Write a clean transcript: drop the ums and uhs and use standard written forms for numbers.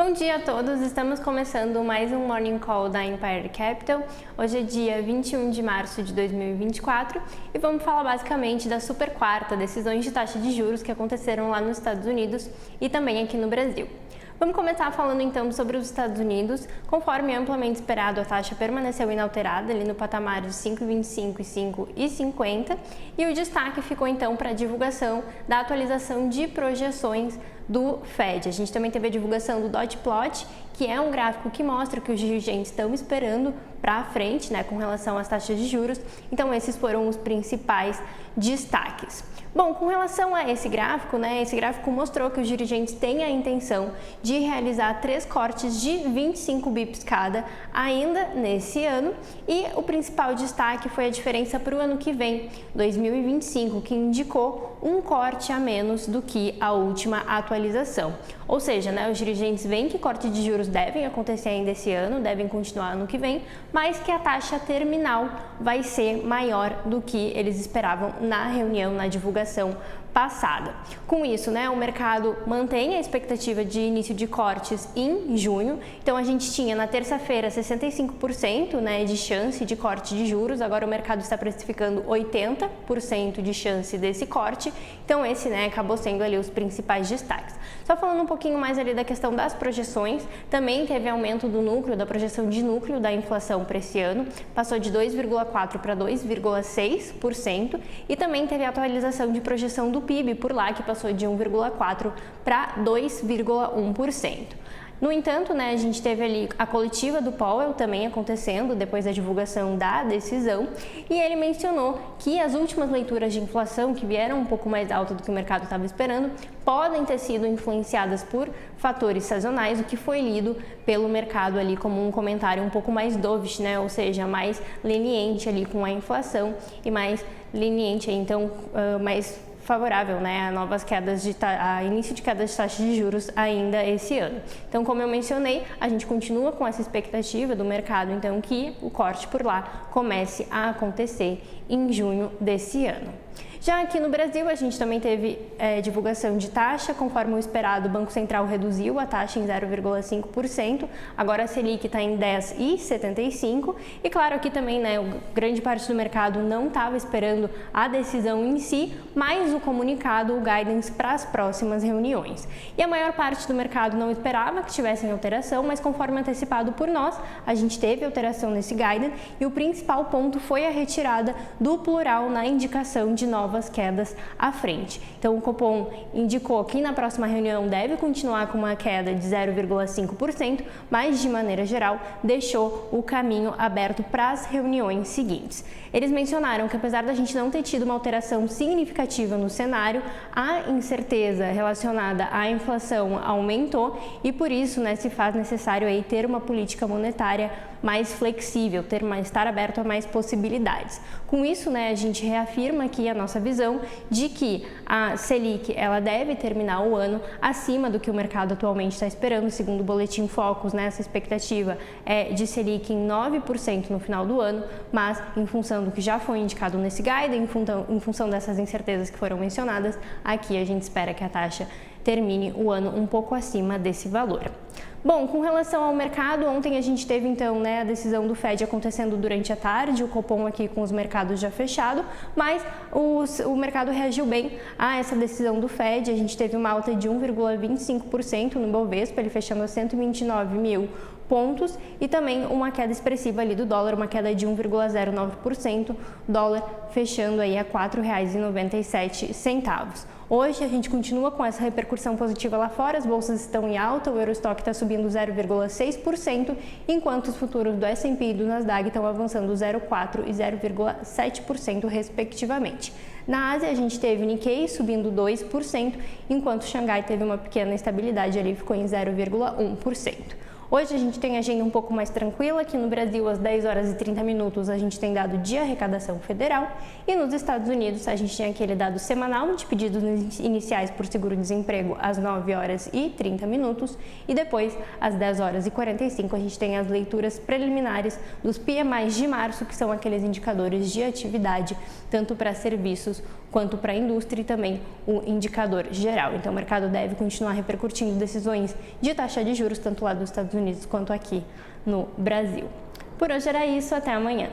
Bom dia a todos, estamos começando mais um Morning Call da Empire Capital. Hoje é dia 21 de março de 2024 e vamos falar basicamente da super quarta, decisões de taxa de juros que aconteceram lá nos Estados Unidos e também aqui no Brasil. Vamos começar falando então sobre os Estados Unidos. Conforme amplamente esperado, a taxa permaneceu inalterada ali no patamar de 5,25 e 5,50 e o destaque ficou então para a divulgação da atualização de projeções do Fed. A gente também teve a divulgação do Dot Plot, que é um gráfico que mostra que os dirigentes estão esperando para frente, com relação às taxas de juros. Então esses foram os principais destaques. Bom, com relação a esse gráfico, esse gráfico mostrou que os dirigentes têm a intenção de realizar 3 cortes de 25 bips cada ainda nesse ano e o principal destaque foi a diferença para o ano que vem, 2025, que indicou um corte a menos do que a última atualização. Ou seja, os dirigentes veem que cortes de juros devem acontecer ainda esse ano, devem continuar ano que vem, mas que a taxa terminal vai ser maior do que eles esperavam na reunião, na divulgação passada. Com isso, o mercado mantém a expectativa de início de cortes em junho. Então, a gente tinha na terça-feira 65% de chance de corte de juros. Agora o mercado está precificando 80% de chance desse corte. Então, esse acabou sendo ali os principais destaques. Só falando um pouquinho mais ali da questão das projeções, também teve aumento do núcleo, da projeção de núcleo da inflação para esse ano. Passou de 2,4% para 2,6% e também teve a atualização de projeção do PIB por lá, que passou de 1,4% para 2,1%. No entanto, a gente teve ali a coletiva do Powell também acontecendo depois da divulgação da decisão e ele mencionou que as últimas leituras de inflação, que vieram um pouco mais alta do que o mercado estava esperando, podem ter sido influenciadas por fatores sazonais, o que foi lido pelo mercado ali como um comentário um pouco mais dovish, ou seja, mais leniente ali com a inflação e mais leniente, então, mais favorável a novas quedas a início de quedas de taxas de juros ainda esse ano. Então, como eu mencionei, a gente continua com essa expectativa do mercado, então, que o corte por lá comece a acontecer em junho desse ano. Já aqui no Brasil, a gente também teve divulgação de taxa, conforme o esperado, o Banco Central reduziu a taxa em 0,5%, agora a Selic está em 10,75%, e claro, aqui também, grande parte do mercado não estava esperando a decisão em si, mas o comunicado, o guidance para as próximas reuniões. E a maior parte do mercado não esperava que tivessem alteração, mas conforme antecipado por nós, a gente teve alteração nesse guidance, e o principal ponto foi a retirada do plural na indicação de novas quedas à frente. Então, o Copom indicou que na próxima reunião deve continuar com uma queda de 0,5%, mas de maneira geral deixou o caminho aberto para as reuniões seguintes. Eles mencionaram que apesar da gente não ter tido uma alteração significativa no cenário, a incerteza relacionada à inflação aumentou e por isso se faz necessário aí ter uma política monetária mais flexível, estar aberto a mais possibilidades. Com isso, a gente reafirma aqui a nossa visão de que a Selic ela deve terminar o ano acima do que o mercado atualmente está esperando, segundo o Boletim Focus, essa expectativa é de Selic em 9% no final do ano, mas em função do que já foi indicado nesse guide, em função dessas incertezas que foram mencionadas, aqui a gente espera que a taxa termine o ano um pouco acima desse valor. Bom, com relação ao mercado, ontem a gente teve então a decisão do Fed acontecendo durante a tarde, o Copom aqui com os mercados já fechado, mas o mercado reagiu bem a essa decisão do Fed. A gente teve uma alta de 1,25% no Bovespa, ele fechando a 129 mil pontos e também uma queda expressiva ali do dólar, uma queda de 1,09%, dólar fechando aí a R$ 4,97. Hoje a gente continua com essa repercussão positiva lá fora, as bolsas estão em alta, o Eurostock está subindo 0,6%, enquanto os futuros do S&P e do Nasdaq estão avançando 0,4% e 0,7% respectivamente. Na Ásia a gente teve Nikkei subindo 2%, enquanto Xangai teve uma pequena estabilidade ali, ficou em 0,1%. Hoje a gente tem agenda um pouco mais tranquila. Aqui no Brasil, às 10 horas e 30 minutos, a gente tem dado de arrecadação federal. E nos Estados Unidos, a gente tem aquele dado semanal de pedidos iniciais por seguro-desemprego às 9 horas e 30 minutos. E depois, às 10 horas e 45, a gente tem as leituras preliminares dos PMIs de março, que são aqueles indicadores de atividade, tanto para serviços quanto para a indústria e também o indicador geral. Então, o mercado deve continuar repercutindo decisões de taxa de juros, tanto lá dos Estados Unidos quanto aqui no Brasil. Por hoje era isso, até amanhã.